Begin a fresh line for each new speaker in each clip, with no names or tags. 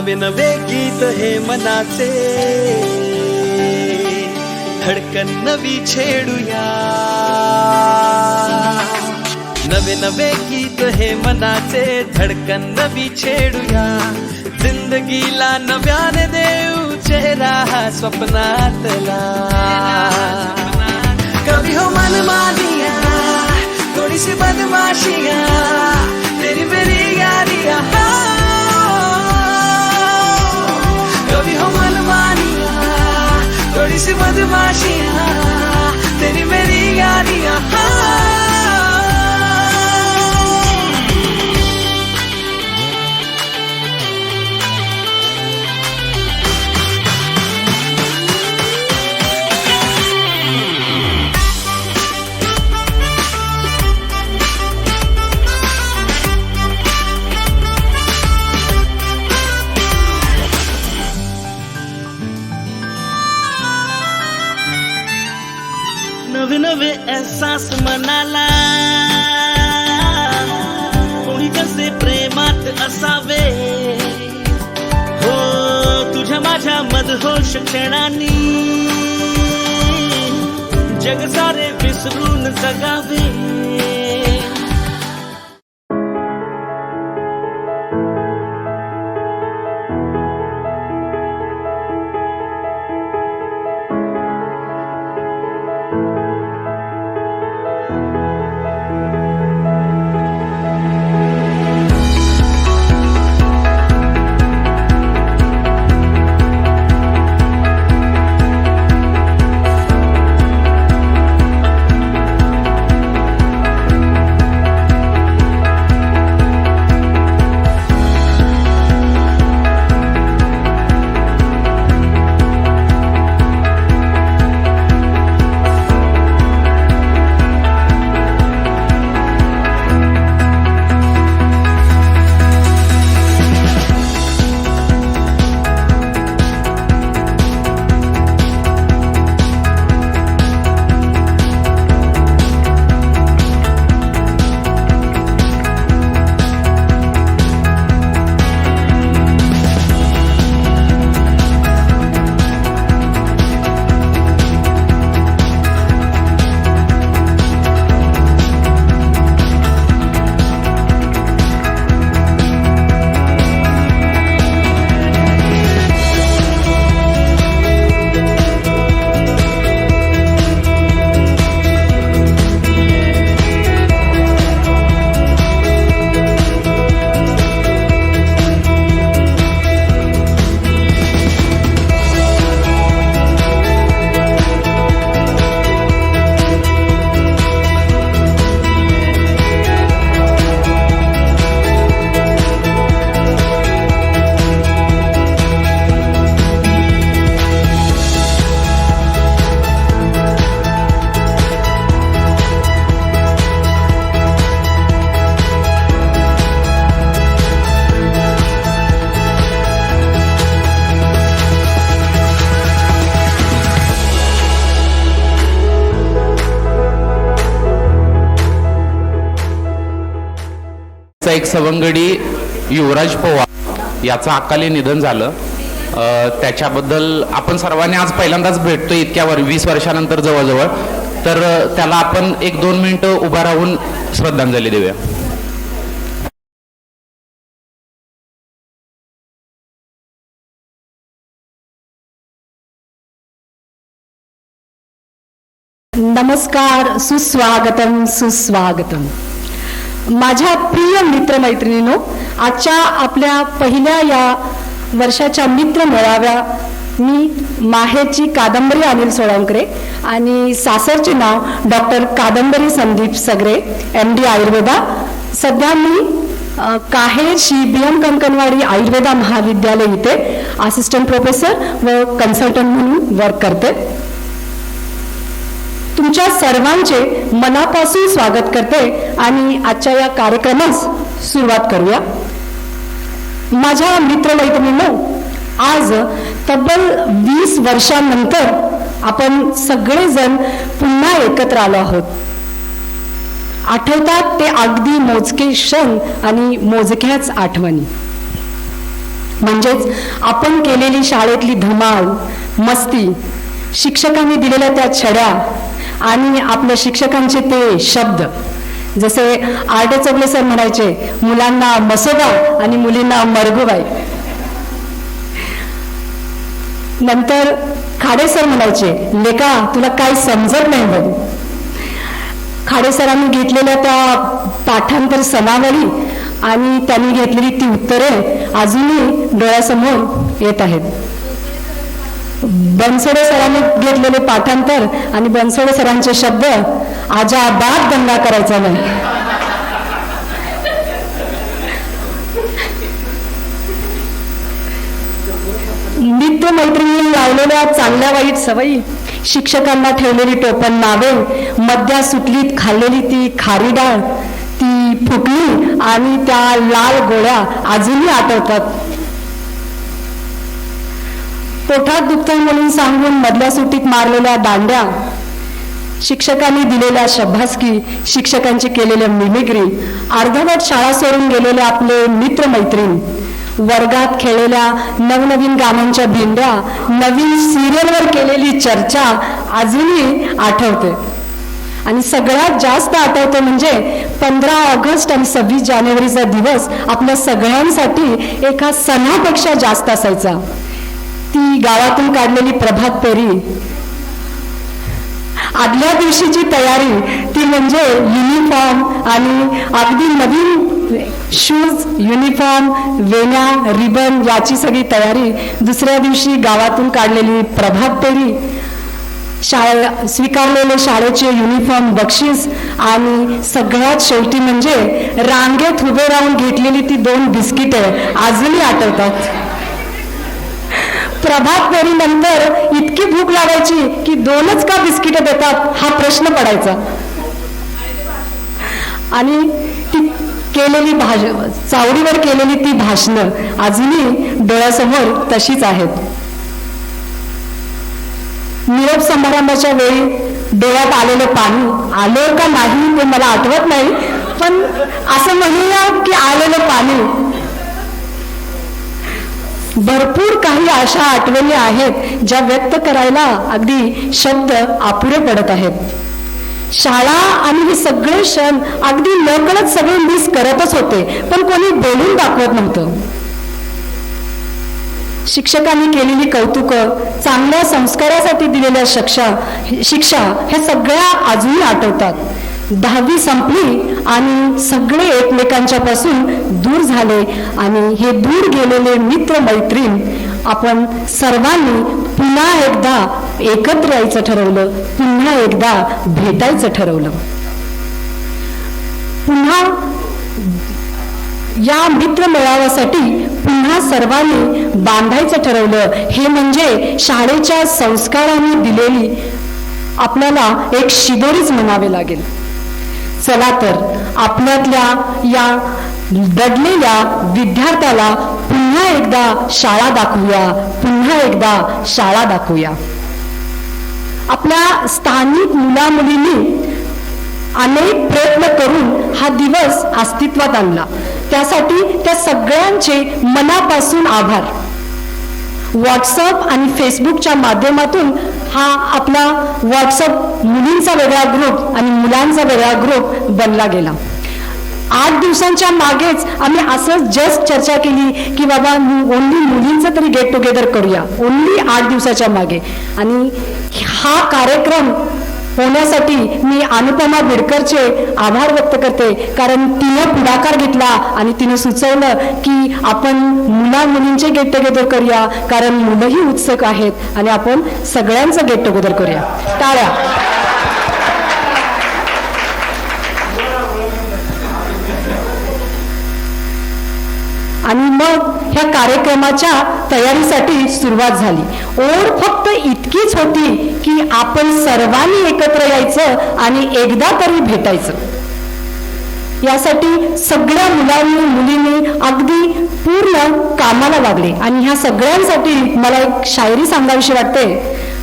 नवे नवे गीत हे मनाचे, धडकन नवी छेडूया. नवे नवे गीत हे मनाचे, धडकन नवी छेडूया. जिंदगीला नव्याने देऊ चेहरा हा स्वप्नातला. कभी हो मन मानिया थोड़ी सी बदमाशिया, तेरी मेरी यारिया. कभी हो मन मानिया थोड़ी सी बदमाशिया, तेरी मेरी यारिया. नवे नवे एहसास मनाला, कोणी कसे प्रेमात असावे. हो तुझ्या माझ्या मदहोश क्षणांनी जग सारे विसरून जगावे.
एक सवंगडी युवराज पवार याचं अकाली निधन झालं. त्याच्याबद्दल आपण सर्वांनी आज पहिल्यांदाच भेटतो इतक्या 20 वर्षानंतर जवळजवळ. तर त्याला आपण 1-2 मिनिटं उभा राहून श्रद्धांजली देऊया.
नमस्कार, सुस्वागतम सुस्वागतम. माझ्या प्रिय मित्रमैत्रिणींनो, आजच्या आपल्या पहिल्या या वर्षाच्या मित्र मेळाव्या मी माहेरची कादंबरी अनिल सोळंकरे आणि सासरचे नाव डॉक्टर कादंबरी संदीप सगरे, MD आयुर्वेदा. सध्या मी काहेर श्री BM कंकणवाडी आयुर्वेदा महाविद्यालय इथे असिस्टंट प्रोफेसर व कन्सल्टंट म्हणून वर्क करते. तुमच्या सर्वांचे मनापासून स्वागत करते आणि आजच्या या कार्यक्रमास सुरुवात करूया. माझ्या मित्रमैत्रिणींनो, आज तब्बल 20 वर्षांनंतर आपण सगळेजण पुन्हा एकत्र आलो आहोत. आठवतात ते अगदी मोजके क्षण आणि मोजक्याच आठवणी. म्हणजेच आपण केलेली शाळेतली धमाल, मस्ती, शिक्षकांनी दिलेल्या त्या छड्या आणि आपल्या शिक्षकांचे ते शब्द, जसे आरटे चौगले सर म्हणायचे, मुलांना मसोबा आणि मुलींना मरगुबाई. नंतर खाडे सर म्हणायचे, लेका तुला काही समजत नाही बघ. खाडे सरांनी घेतलेल्या त्या पाठांतर सनावली आणि त्यांनी घेतलेली ती उत्तरे अजूनही डोळ्यासमोर येत आहेत. बनसोडे सरांनी घेतलेले पाठांतर आणि बनसोडे सरांचे शब्द, अजाबात दंगा करायचा नाही. मित्र मैत्रिणी लावलेल्या चांगल्या वाईट सवयी, शिक्षकांना ठेवलेली टोपण नावे, मध्या सुटलीत खाल्लेली ती खारी डाळ, ती फुटली आणि त्या लाल गोळ्या अजूनही आठवतात. पोटात दुखतंय म्हणून सांगून मधल्या सुट्टीत मारलेल्या दांड्या, शिक्षकांनी दिलेल्या शब्बासकी, शिक्षकांची केलेल्या मिमिक्री, अर्धवट शाळा सोडून गेलेले आपले मित्रमैत्रीण, वर्गात खेळलेल्या नवनवीन गाण्यांच्या भिंड्या, नवीन सिरियलवर केलेली चर्चा अजूनही आठवते. आणि सगळ्यात जास्त आठवते म्हणजे 15 ऑगस्ट आणि 26 जानेवारीचा दिवस आपल्या सगळ्यांसाठी एका सणापेक्षा जास्त असायचा. ती गावातून काढलेली प्रभात फेरी, आदल्या दिवशीची तयारी, ती म्हणजे युनिफॉर्म आणि अगदी नवीन शूज, युनिफॉर्म, वेण्या, रिबन याची सगळी तयारी. दुसऱ्या दिवशी गावातून काढलेली प्रभात फेरी, स्वीकारलेले शाळेचे युनिफॉर्म, बक्षीस आणि सगळ्यात शेवटी म्हणजे रांगेत उभे राहून घेतलेली ती 2 बिस्किटे अजूनही आठवतात. प्रभात फेरीनंतर इतकी भूक लागायची की 2च का बिस्किट देतात हा प्रश्न पडायचा. आणि ती केलेली चावडीवर केलेली ती भाषणं अजूनही डोळ्यासमोर तशीच आहेत. निरोप समारंभाच्या वेळी डोळ्यात आलेलं पाणी आलं का नाही ते मला आठवत नाही, पण असं म्हणूया की आलेलं पाणी. भरपूर काही अशा आठवणी आहेत ज्या व्यक्त करायला अगदी शब्द अपुरे पडत आहेत. शाळा आणि हे सगळे क्षण अगदी नकळत सगळे मिस करतच होते, पण कोणी बोलून दाखवत नव्हतं. शिक्षकांनी केलेली कौतुक, चांगल्या संस्कारासाठी दिलेल्या शिक्षा हे सगळ्या अजूनही आठवतात. 10वी संपली आणि सगळे एकमेकांच्या पासून दूर झाले आणि हे दूर गेलेले मित्र मैत्रीण आपण सर्वांनी पुन्हा एकदा एकत्र यायचं ठरवलं, पुन्हा एकदा भेटायचं ठरवलं. पुन्हा या मित्र मेळाव्यासाठी पुन्हा सर्वांनी बांधायचं ठरवलं. हे म्हणजे शाळेच्या संस्कारांनी दिलेली आपल्याला एक शिदोरीच म्हणावे लागेल. चला तर आपल्यातल्या या दडलेल्या विद्यार्थ्याला पुन्हा एकदा शाळा दाखवूया, पुन्हा एकदा शाळा दाखवूया. आपल्या स्थानिक मुलामुलींनी अनेक प्रयत्न करून हा दिवस अस्तित्वात आणला. त्यासाठी त्या सगळ्यांचे मनापासून आभार. व्हॉट्सअप आणि फेसबुकच्या माध्यमातून हा आपला व्हॉट्सअप मुलींचा वेगळा ग्रुप आणि मुलांचा वेगळा ग्रुप बनला गेला. 8 दिवसांच्या मागेच आम्ही असंच जस्ट चर्चा केली की बाबा ओन्ली मुलींचं तरी गेट टुगेदर करूया, ओन्ली 8 दिवसाच्या मागे. आणि हा कार्यक्रम होण्यासाठी मी अनुपमा बिडकरचे आभार व्यक्त करते, कारण तिने पुढाकार घेतला आणि तिने सुचवलं की आपण मुला मुलींचे गेट टुगेदर करूया, कारण मुलंही उत्सुक आहेत आणि आपण सगळ्यांचं गेट टुगेदर करूया. टाळ्या. आणि मग ह्या कार्यक्रमाच्या तयारीसाठी सुरुवात झाली. ओढ फक्त इतकीच होती की आपण सर्वांनी एकत्र यायचं आणि एकदा तरी भेटायचं. यासाठी सगळ्या मुलांनी मुलींनी अगदी पूर्ण कामाला लागले. आणि ह्या सगळ्यांसाठी मला एक शायरी सांगावीशी वाटते.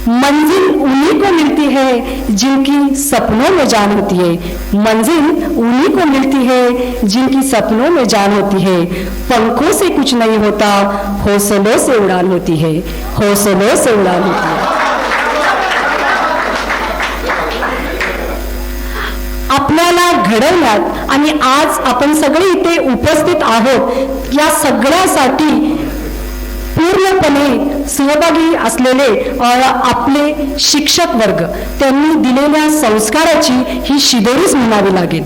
मंजिल उन्हीं को मिलती है जिनकी सपनों में जान होती है, मंजिल उन्हीं को मिलती है जिनकी सपनों में जान होती है। पंखों से कुछ नहीं होता, हौसलों से उड़ान होती है, हौसलों से उड़ान होती है। आपल्याला घडवण्यात आणि आज आपण सगळे इथे उपस्थित आहोत या सगळ्यासाठी पूर्णपणे सहभागी असलेले आपले शिक्षक वर्ग, त्यांनी दिलेल्या संस्काराची ही शिदोरीच म्हणावी लागेल।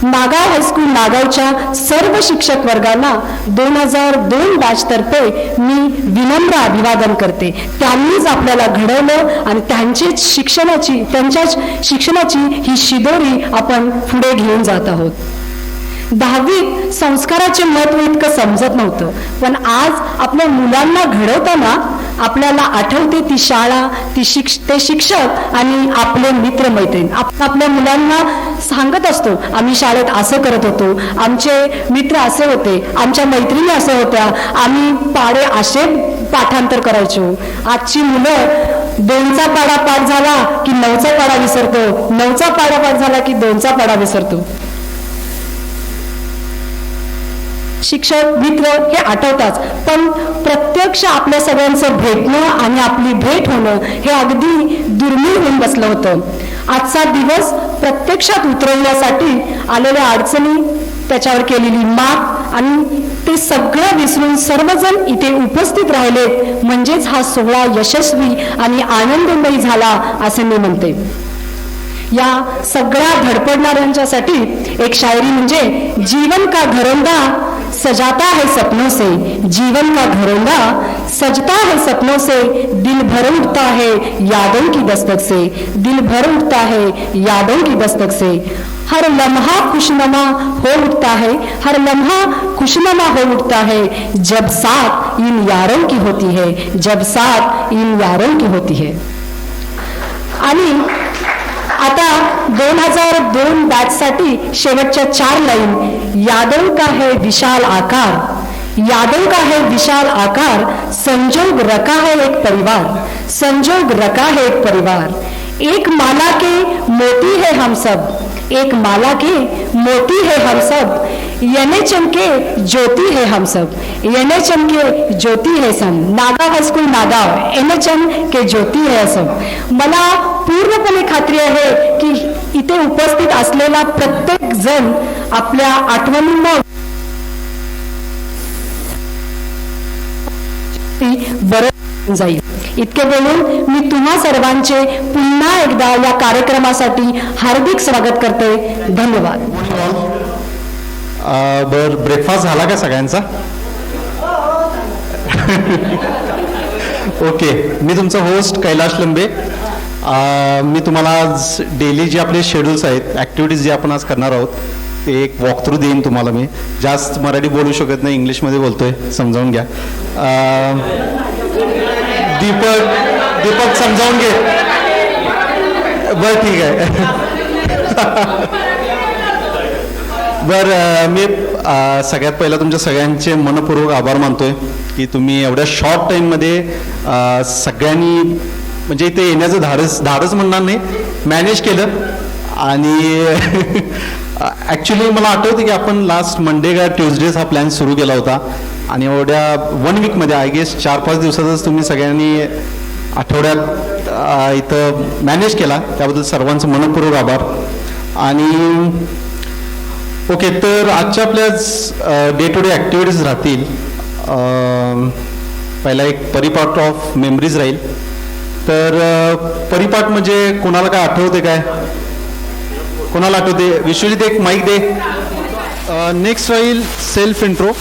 नागाव हायस्कूल नागावच्या सर्व शिक्षक वर्गांना 2002 बॅच तर्फे मी विनम्र अभिवादन करते। त्यांनीच आपल्याला घडवलं आणि त्यांच्याच शिक्षणाची ही शिदोरी आपण पुढे घेऊन जात आहोत। 10वीत संस्काराचे महत्त्व इतकं समजत नव्हतं, पण आज आपल्या मुलांना घडवताना आपल्याला आठवते ती शाळा, ते शिक्षक आणि आपले मित्रमैत्रीण। आपल्या मुलांना सांगत असतो, आम्ही शाळेत असं करत होतो, आमचे मित्र असे होते, आमच्या मैत्रिणी असे होत्या, आम्ही पाढे असे पाठांतर करायचो। आजची मुलं 2चा पाढा पाठ झाला की 9चा पाढा विसरतो, 9चा पाढा पाठ झाला की 2चा पाढा विसरतो। शिक्षक मित्र हे आठवताच, पण प्रत्यक्ष आपल्या सगळ्यांचं भेटणं आणि आपली भेट होणं हे अगदी दुर्मिळ होऊन बसलं होतं। आजचा दिवस प्रत्यक्षात उतरवण्यासाठी आलेल्या अडचणी, त्याच्यावर केलेली मात आणि ते सगळं विसरून सर्वजण इथे उपस्थित राहिले, म्हणजेच हा सोहळा यशस्वी आणि आनंदमयी झाला असे मी म्हणते। या सगळ्या धडपडणाऱ्यांच्यासाठी एक शायरी म्हणजे, जीवन का घरोंदा सजाता है सपनों से, जीवन का घरोंदा सजता है सपनों से, दिल भर उठता है यादों की दस्तक से, दिल भर उठता है यादों की दस्तक से। हर लम्हा खुशनुमा हो उठता है, हर लम्हा खुशनुमा हो उठता है, जब साथ इन यारों की होती है, जब साथ इन यारों की होती है। आणि आता 2002 बॅच साठी शेवटच्या 4 लाईन। यादों का है विशाल आकार, यादों का है विशाल आकार, संजोग रखा है एक परिवार, संजोग रखा है एक परिवार। एक माला के मोती है हम सब, एक माला के मोती है हम सब, यने चमके ज्योति है हम सब, यने चमके ज्योति है सब। नागाव हायस्कूल नागाव, यने चमके ज्योति है सब। मला पूर्णपणे खात्री आहे की इथे उपस्थित असलेला प्रत्येक जण आपल्या आठवणींना बरं जाईल। इतके बोलून मी तुम्हा सर्वांचे पुन्हा एकदा या कार्यक्रमासाठी हार्दिक स्वागत करते। धन्यवाद।
बर, ब्रेकफास्ट झाला का सगळ्यांचा? ओके, मी तुमचा होस्ट कैलाश लंबे। मी तुम्हाला आज डेली जे आपले शेड्यूल्स आहेत, ॲक्टिव्हिटीज जे आपण आज करणार आहोत, ते एक वॉक थ्रू देईन तुम्हाला। मी जास्त मराठी बोलू शकत नाही, इंग्लिशमध्ये बोलतोय, समजावून घ्या। दीपक समजावून घे। बरं, ठीक आहे। बरं, मी सगळ्यात पहिला तुमच्या सगळ्यांचे मनपूर्वक आभार मानतोय की तुम्ही एवढ्या शॉर्ट टाईममध्ये सगळ्यांनी म्हणजे इथे येण्याचं धाडस म्हणणार नाही, मॅनेज केलं। आणि ॲक्च्युली मला आठवतं की आपण लास्ट मंडे का ट्यूजडेज हा प्लॅन सुरू केला होता, आणि एवढ्या 1 वीकमध्ये आय गेस 4-5 दिवसातच तुम्ही सगळ्यांनी आठवड्यात इथं मॅनेज केला, त्याबद्दल सर्वांचं मनपूर्वक आभार। आणि ओके, तर आजच्या आपल्या डे टू डे ॲक्टिव्हिटीज राहतील। पहिला एक परिपाठ ऑफ मेमरीज राहील। तर परिपाठ म्हणजे कोणाला काय आठवते? काय कोणाला आठवते? विश्वजित एक माईक दे। नेक्स्ट राहील सेल्फ इंट्रो।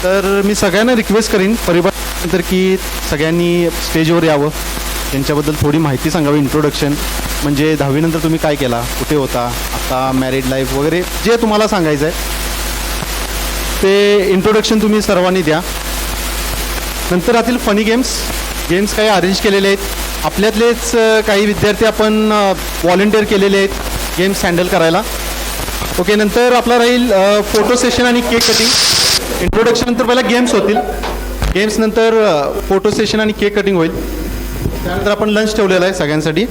तर मी सगळ्यांना रिक्वेस्ट करीन परिपाठानंतर की सगळ्यांनी स्टेजवर यावं, त्यांच्याबद्दल थोडी माहिती सांगावी, इंट्रोडक्शन म्हणजे 10वी नंतर तुम्ही काय केला, कुठे होता, आता मॅरिड लाईफ वगैरे जे तुम्हाला सांगायचं आहे ते इंट्रोडक्शन तुम्ही सर्वांनी द्या। नंतर राहतील फनी गेम्स काही अरेंज केलेले आहेत। आपल्यातलेच काही विद्यार्थी आपण व्हॉलेंटिअर केलेले आहेत गेम्स हँडल करायला। ओके, नंतर आपला राहील फोटो सेशन आणि केक कटिंग। इंट्रोडक्शन नंतर पहिला गेम्स होतील, गेम्स नंतर फोटो सेशन आणि केक कटिंग होईल। त्यानंतर आपण लंच ठेवलेला आहे सगळ्यांसाठी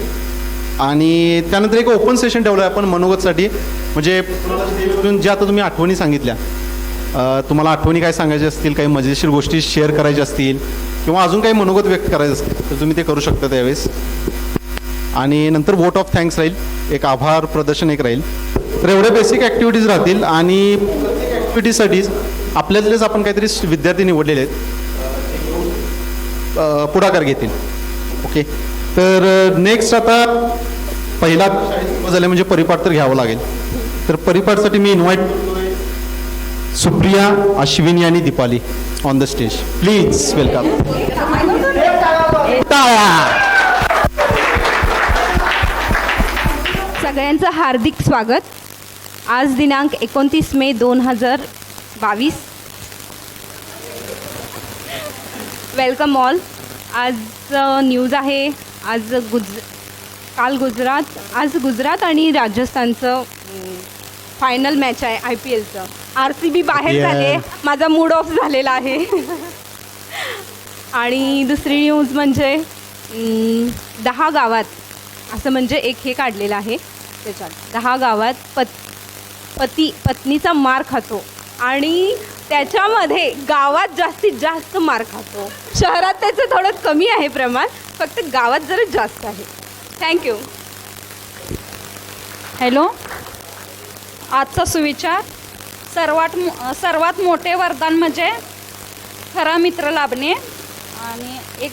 आणि त्यानंतर एक ओपन सेशन ठेवलं आहे आपण मनोगतसाठी. म्हणजे जे आता तुम्ही आठवणी सांगितल्या, तुम्हाला आठवणी काय सांगायच्या असतील, काही मजेशीर गोष्टी शेअर करायच्या असतील किंवा अजून काही मनोगत व्यक्त करायचं असतील तर तुम्ही ते करू शकता त्यावेळेस. आणि नंतर वोट ऑफ थँक्स राहील, एक आभार प्रदर्शन एक राहील. तर एवढ्या बेसिक ॲक्टिव्हिटीज राहतील आणि ॲक्टिव्हिटीजसाठीच आपल्यातलेच आपण काहीतरी विद्यार्थी निवडलेले आहेत, पुढाकार घेतील. ओके, तर नेक्स्ट आता पहिला झाले म्हणजे परिपाठ तर घ्यावं लागेल. तर परिपाठसाठी मी इन्व्हाइट सुप्रिया, अश्विनी आणि Deepali on the stage. Please welcome.
सगळ्यांचं हार्दिक स्वागत. आज दिनांक 29 मे 2022. Welcome all. आज न्यूज आहे, आज आज गुजरात आणि राजस्थानचं फायनल मॅच आहे IPLचं. RCB बाहेर झाले, माझा मूड ऑफ झालेला आहे. आणि दुसरी न्यूज म्हणजे 10 गावात असं म्हणजे एक हे काढलेलं आहे त्याच्यात 10 गावात पत्नीचा मार खातो आणि त्याच्यामध्ये गावात जास्तीत जास्त मार खातो. शहरात त्याचं थोडं कमी आहे प्रमाण, फक्त गावात जरा जास्त आहे. थँक्यू.
हॅलो. आजचा सुविचार, सर्वात मोठे वरदान म्हणजे खरा मित्र लाभणे. आणि एक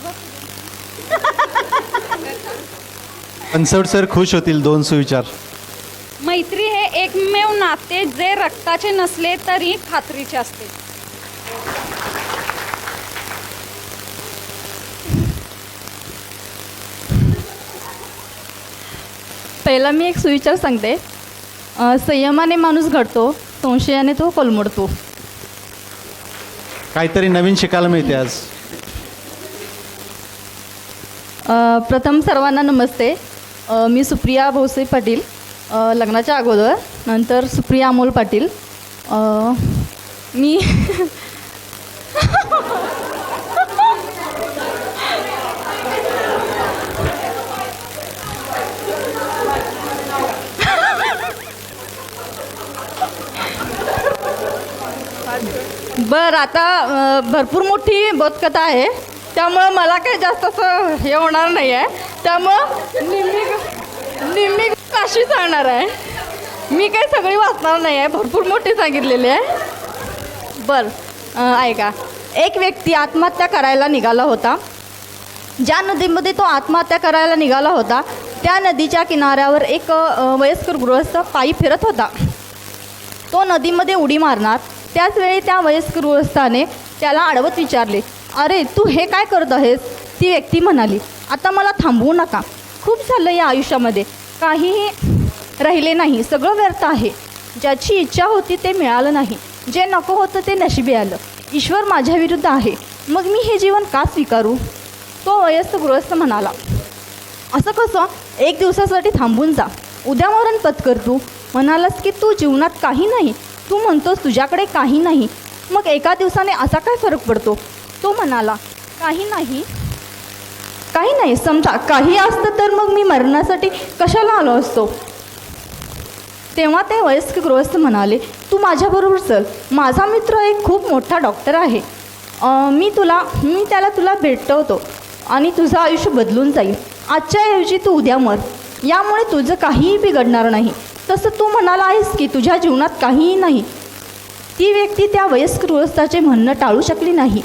कन्सर्ट सर खुश होतील. 2 सुविचार.
मैत्री हे एकमेव नाते जे रक्ताचे नसले तरी खात्रीचे असते.
पहिला मी एक सुविचार सांगते. संयमाने माणूस घडतो, संशयाने तो कोलमडतो.
काहीतरी नवीन शिकायला मिळते आज.
प्रथम सर्वांना नमस्ते. मी सुप्रिया भाऊसाहेब पाटील, लग्नाच्या अगोदर. नंतर सुप्रिया अमोल पाटील. मी बरं, आता भरपूर मोठी बोधकथा आहे, त्यामुळं मला काही जास्त असं हे होणार नाही आहे. त्यामुळं निम्मी काशी सांगणार आहे. मी काही सगळी वाचणार नाही आहे, भरपूर मोठी सांगितलेली आहे. बरं ऐका. एक व्यक्ती आत्महत्या करायला निघाला होता. ज्या नदीमध्ये तो आत्महत्या करायला निघाला होता त्या नदीच्या किनाऱ्यावर एक वयस्कर गृहस्थ पायी फिरत होता. तो नदीमध्ये उडी मारणार त्याचवेळी त्या वयस्कर गृहस्थाने त्याला अडवत विचारले, अरे तू हे काय करत आहेस? ती व्यक्ती म्हणाली, आता मला थांबवू नका. खूप झालं या आयुष्यामध्ये, काहीही राहिले नाही, सगळं व्यर्थ आहे. ज्याची इच्छा होती ते मिळालं नाही, जे नको होतं ते नशिबी आलं. ईश्वर माझ्या विरुद्ध आहे, मग मी हे जीवन का स्वीकारू? तो वयस्क गृहस्थ म्हणाला, असं कसं? 1 दिवसासाठी थांबून जा, उद्या मरण पत्कर. तू म्हणालास की तू जीवनात काही नाही, तू म्हणतोस तुझ्याकडे काही नाही, मग एका दिवसाने असा काय फरक पडतो? तो म्हणाला, काही नाही, समजा काही असतं तर मग मी मरण्यासाठी कशाला आलो असतो? तेव्हा ते वयस्क गृहस्थ म्हणाले, तू माझ्याबरोबर चल, माझा मित्र एक खूप मोठा डॉक्टर आहे. मी त्याला तुला भेटवतो आणि तुझं आयुष्य बदलून जाईल. आजच्या ऐवजी तू उद्या मर, यामुळे तुझं काहीही बिघडणार नाही. तसं तू म्हणाला आहेस की तुझ्या जीवनात काहीही नाही. ती व्यक्ती त्या वयस्क गृहस्थाचे म्हणणं टाळू शकली नाही.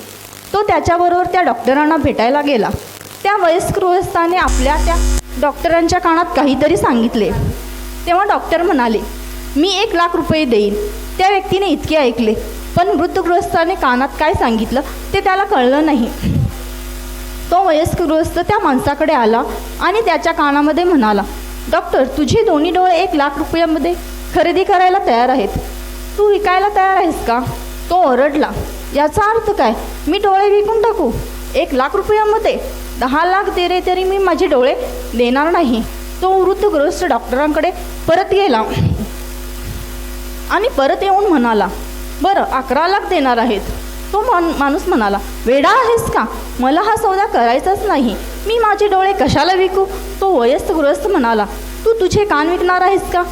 तो त्याच्याबरोबर त्या डॉक्टरांना भेटायला गेला. त्या वयस्क गृहस्थाने आपल्या त्या डॉक्टरांच्या कानात काहीतरी सांगितले. तेव्हा डॉक्टर म्हणाले, मी 1 लाख रुपये देईन. त्या व्यक्तीने इतके ऐकले, पण वृद्ध गृहस्थाने कानात काय सांगितलं ते त्याला कळलं नाही. तो वयस्क गृहस्थ त्या माणसाकडे आला आणि त्याच्या कानामध्ये म्हणाला, डॉक्टर, तुझे दोन्ही डोळे 1 लाख रुपयामध्ये खरेदी करायला तयार आहेत. तू विकायला तयार आहेस का? तो ओरडला, याचा अर्थ काय? मी डोळे विकून टाकू? 1 लाख रुपयामध्ये 10 लाख दिले तरी मी माझे डोळे देणार नाही. तो वृद्ध गृहस्थ डॉक्टरांकडे परत गेला आणि परत येऊन म्हणाला, बरं 11 लाख देणार आहेत. तो माणूस म्हणाला, वेडा आहेस का? मला हा सौदा करायचाच नाही. मी माझे डोळे कशाला विकू? तो वयस्क गृहस्थ म्हणाला. तू तुझे कान विकणार आहेस का?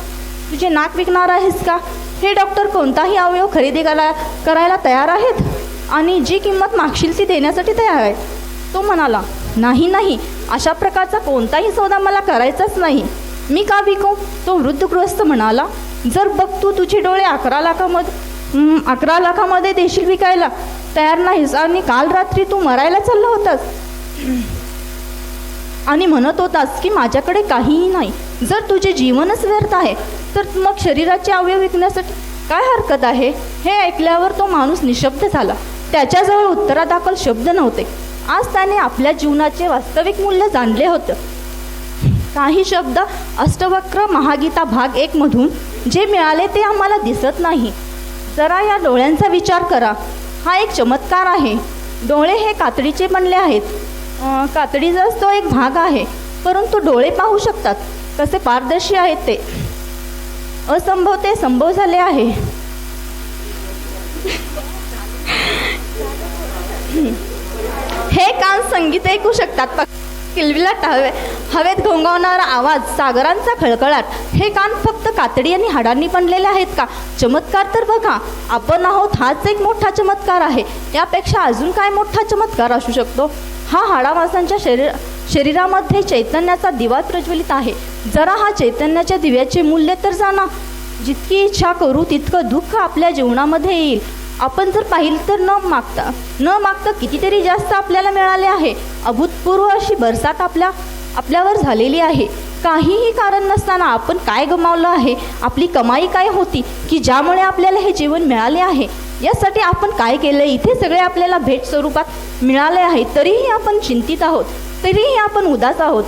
तुझे नाक विकणार आहेस का? हे डॉक्टर कोणताही अवयव खरेदी करायला तयार आहेत आणि जी किंमत मागशील ती देण्यासाठी तयार आहे. तो म्हणाला, नाही नाही, अशा प्रकारचा कोणताही सौदा मला करायचाच नाही. मी का विकू? तो वृद्ध गृहस्थ म्हणाला, जर बघ तू तुझे डोळे 11 लाखामध्ये देशील विकायला तयार नाहीस आणि काल रात्री तू मरायला चालला होतास आणि म्हणत होतास की माझ्याकडे काहीही नाही. जर तुझे जीवनच व्यर्थ आहे तर मग शरीराचे अवयव विकण्यासाठी काय हरकत आहे? हे ऐकल्यावर तो माणूस निशब्द झाला. त्याच्याजवळ उत्तरादाखल शब्द नव्हते. आज त्याने आपल्या जीवनाचे वास्तविक मूल्य जाणले होते. काही शब्द अष्टवक्र महागीता भाग 1 मधून जे मिळाले ते आम्हाला दिसत नाही. जरा या डोळ्यांचा विचार करा. हा एक चमत्कार आहे. डोळे हे कातडीचे बनले आहेत. कातडीचाच तो एक भाग आहे, परंतु डोळे पाहू शकतात. कसे पारदर्शी आहेत ते. असंभव ते संभव झाले आहे. हे कान संगीत ऐकू शकतात. किलबिलाट हवेत घोंगावणारा आवाज, सागरांचा खळखळाट. हे कान फक्त कातडी आणि हाडांनी बनलेले आहेत का? चमत्कार तर बघा, आपण आहोत हाच एक मोठा चमत्कार आहे. यापेक्षा अजून काय मोठा चमत्कार असू शकतो? हा हाडामासांच्या शरीरामध्ये चैतन्याचा दिवा प्रज्वलित आहे. जरा हा चैतन्याच्या दिव्याचे मूल्य तर जाणा. जितकी इच्छा करू तितकं दुःख आपल्या जीवनामध्ये येईल. आपण जर पाहिलं तर न मागता कितीतरी जास्त आपल्याला मिळाले आहे. अभूतपूर्व अशी बरसात आपल्यावर झालेली आहे. काहीही कारण नसताना आपण काय गमावलं आहे? आपली कमाई काय होती की ज्यामुळे आपल्याला हे जीवन मिळाले आहे? यासाठी आपण काय केलं? इथे सगळे आपल्याला भेट स्वरूपात मिळाले आहे, तरीही आपण चिंतित आहोत, तरीही आपण उदास आहोत.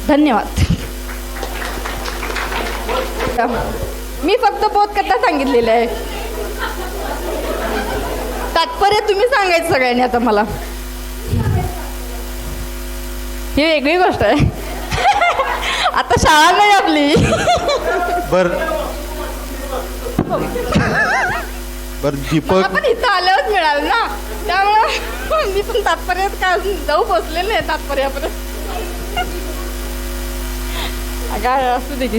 धन्यवाद. मी फक्त बोधकथा सांगितलेलं आहे. तात्पर्य तुम्ही सांगायचं सगळ्यांनी. आता मला ही वेगळी गोष्ट आहे. आता शाळा नाही आपली.
बर दीपक,
पण इथं आल्यावर मिळालं ना, त्यामुळं मी पण तात्पर्य काय जाऊ पोचलेलं नाही तात्पर्यापर्यंत. काय असू दे की.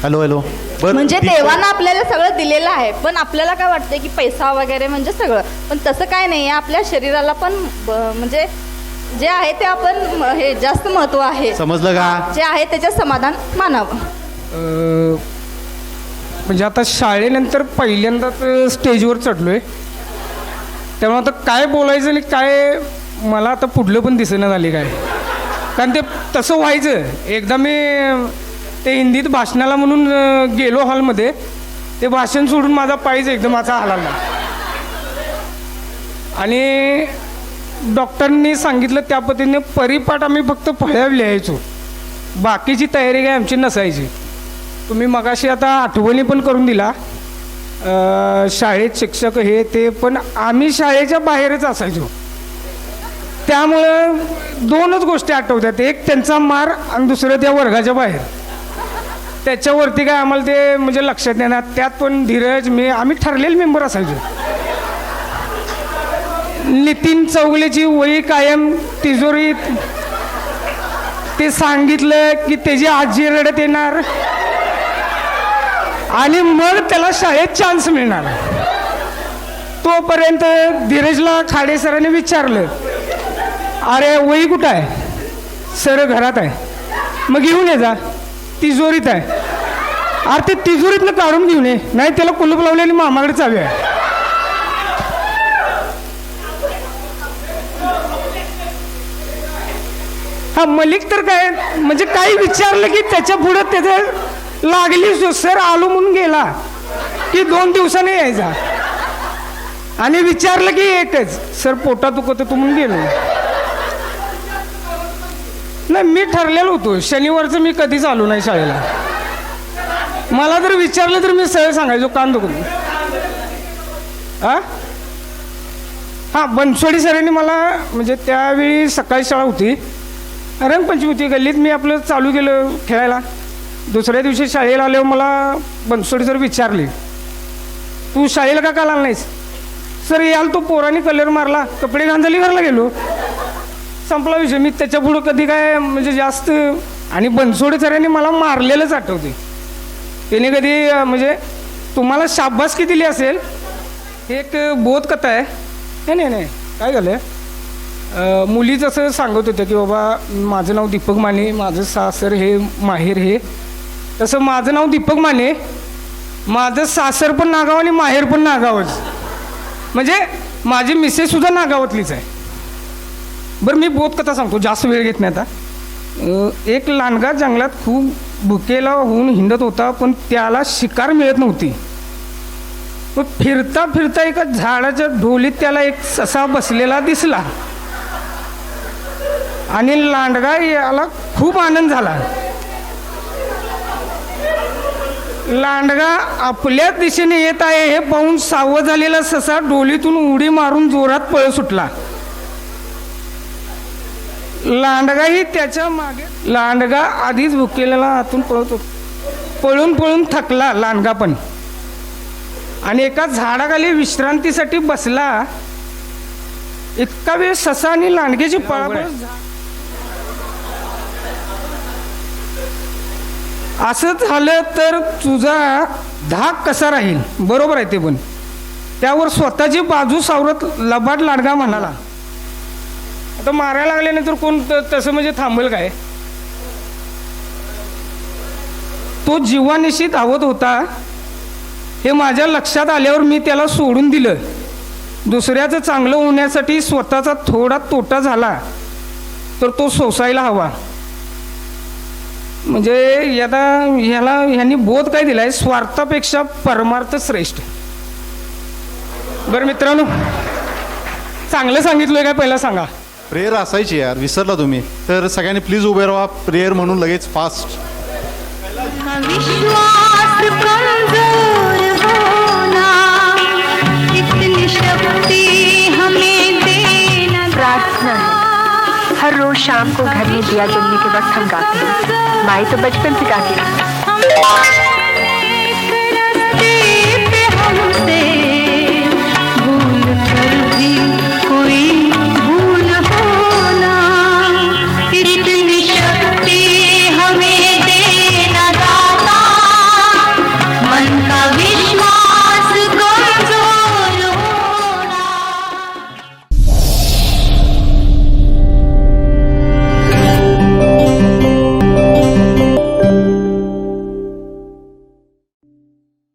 हॅलो बर.
म्हणजे देवानं आपल्याला सगळं दिलेलं आहे, पण आपल्याला काय वाटतं की पैसा वगैरे म्हणजे सगळं, पण तसं काय नाही आहे. आपल्या शरीराला पण म्हणजे जे आहे ते आपण हे जास्त महत्त्व आहे.
समजलं का?
जे आहे त्याच्यात समाधान मानावं.
म्हणजे आता शाळेनंतर पहिल्यांदाच स्टेजवर चढलो आहे, त्यामुळे आता काय बोलायचं आणि काय मला आता पुढलं पण दिसेना झाले काय. कारण ते तसं व्हायचं. एकदा मी ते हिंदीत भाषणाला म्हणून गेलो हॉलमध्ये. ते भाषण सोडून माझा पायच एकदम असा हलाला आणि डॉक्टरांनी सांगितलं त्या पद्धतीने परिपाठ आम्ही फक्त फळ्यावर लिहायचो, बाकीची तयारी काय आमची नसायची. तुम्ही मगाशी आता आठवणी पण करून दिला. शाळेत शिक्षक हे ते, पण आम्ही शाळेच्या बाहेरच असायचो. त्यामुळं दोनच गोष्टी आठवतात. एक त्यांचा मार आणि दुसरं त्या वर्गाच्या बाहेर. त्याच्यावरती काय आम्हाला ते म्हणजे लक्षात येणार. त्यात पण धीरज आम्ही ठरलेले मेंबर असायचो. नितीन चौगलेची वही कायम तिजोरीत. ते सांगितलं की त्याची आजी रडत येणार आणि मग त्याला शाळेत चान्स मिळणार. तोपर्यंत धीरजला खाडे सरांनी विचारलं, अरे वही कुठं आहे? सर घरात आहे. मग घेऊन ये जा, तिजोरीत आहे. अरे ते तिजोरीतनं काढून घेऊन ये, नाही त्याला कुलूप लावलेली मामाकडे चावी आहे. हा मलिक तर काय म्हणजे काही विचारलं की त्याच्या पुढं त्याचं लागली. सर आलो म्हणून गेला की 2 दिवसांनी यायचा आणि विचारलं की एकच, सर पोटात दुखत तू म्हणून गेलो. नाही मी ठरलेलो होतो शनिवारचं मी कधीच आलो नाही शाळेला. मला जर विचारलं तर मी सरळ सांगायचो कान दुखतो. हां बनसोडी सरांनी मला म्हणजे त्यावेळी सकाळी शाळा होती, रंगपंचमी होती गल्लीत. मी आपलं चालू केलं खेळायला. दुसऱ्या दिवशी शाळेला आल्यावर मला बनसोडी सर विचारले, तू शाळेला का आला नाहीस? सर याल तो पोराने कलर मारला, कपडे घाण झाली, घरला गेलो, संपला विषय. मी त्याच्या पुढं कधी काय म्हणजे जास्त. आणि बनसोडे सरांनी मला मारलेलंच आठवते. त्याने कधी म्हणजे तुम्हाला शाबासकी दिली असेल. एक बोधकथा आहे. नाही काय झालं, मुलीच असं सांगत होत्या की बाबा माझं नाव दीपक माने, माझं सासर हे, माहेर हे. तसं माझं नाव दीपक माने, माझं सासर पण नागाव आणि माहेर पण नागावच. म्हणजे माझी मिसेससुद्धा नागावातलीच आहे. बरं मी बोधकथा सांगतो, जास्त वेळ घेत नाही आता. एक लांडगा जंगलात खूप भुकेला होऊन हिंडत होता, पण त्याला शिकार मिळत नव्हती. मग फिरता फिरता एका झाडाच्या ढोलीत त्याला एक ससा बसलेला दिसला आणि लांडगा याला खूप आनंद झाला. लांडगा आपल्याच दिशेने येत आहे हे पाहून सावध झालेला ससा डोलीतून उडी मारून जोरात पळ सुटला. लांडगाही त्याच्या मागे. लांडगा आधीच भुकेलेला हातून पळत होता. पळून पळून थकला लांडगा पण, आणि एका झाडाखाली विश्रांतीसाठी बसला. इतका वेळ ससा आणि लांडग्याची पळापळ. असं झालं तर तुझा धाक कसा राहील. बरोबर आहे ते पण. त्यावर स्वतःची बाजू सावरत लबाड लांडगा म्हणाला, आता मारायला लागल्यानंतर कोण तसं म्हणजे थांबेल काय. तो जीवानिशी धावत होता हे माझ्या लक्षात आल्यावर मी त्याला सोडून दिलं. दुसऱ्याचं चांगलं होण्यासाठी स्वतःचा थोडा तोटा झाला तर तो सोसायला हवा. म्हणजे ह्यांनी बोध काय दिलाय, स्वार्थापेक्षा परमार्थ श्रेष्ठ. बरं मित्रांनो, चांगलं सांगितलंय काय पहिला सांगा.
प्रेयर असायची यार, विसरला तुम्ही. तर सगळ्यांनी प्लीज उभे राहा, प्रेयर म्हणून लगेच फास्ट.
विश्वास कमजोर होना, इतनी शक्ति हमें देना. प्रार्थना हर रोज शाम को घर में दिया जलने के वक्त हम गाते हैं. माई तो बचपन से गाती है.